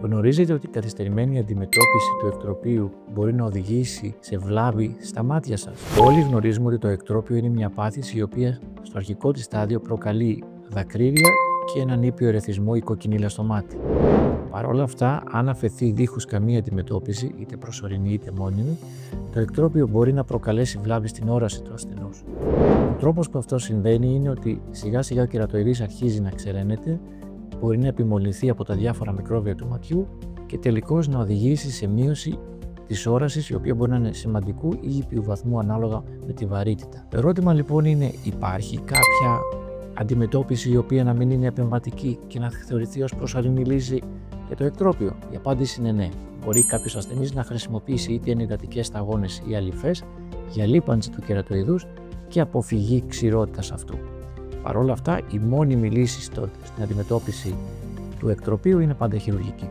Γνωρίζετε ότι η καθυστερημένη αντιμετώπιση του εκτροπείου μπορεί να οδηγήσει σε βλάβη στα μάτια σας. Όλοι γνωρίζουμε ότι το εκτρόπιο είναι μια πάθηση η οποία στο αρχικό της στάδιο προκαλεί δακρύδια και έναν ήπιο ερεθισμό ή κοκκινίλα στο μάτι. Παρ' όλα αυτά, αν αφαιθεί δίχως καμία αντιμετώπιση, είτε προσωρινή είτε μόνιμη, το εκτρόπιο μπορεί να προκαλέσει βλάβη στην όραση του ασθενούς. Ο τρόπος που αυτό συμβαίνει είναι ότι σιγά σιγά ο κερατοειδής αρχίζει να ξεραίνεται, μπορεί να επιμολυνθεί από τα διάφορα μικρόβια του ματιού και τελικώς να οδηγήσει σε μείωση της όρασης, η οποία μπορεί να είναι σημαντικού ή ήπιου βαθμού ανάλογα με τη βαρύτητα. Το ερώτημα λοιπόν είναι, υπάρχει κάποια αντιμετώπιση η οποία να μην είναι επεμβατική και να θεωρηθεί ως προσωρινή λύση για το εκτρόπιο? Η απάντηση είναι ναι. Μπορεί κάποιος ασθενής να χρησιμοποιήσει είτε ενυδατικές σταγόνες ή αλυφές για λίπανση του κερατοειδούς και αποφυγή ξηρότητας αυτού. Παρ' όλα αυτά, η μόνιμη λύση στην αντιμετώπιση του εκτροπείου είναι πάντα χειρουργική.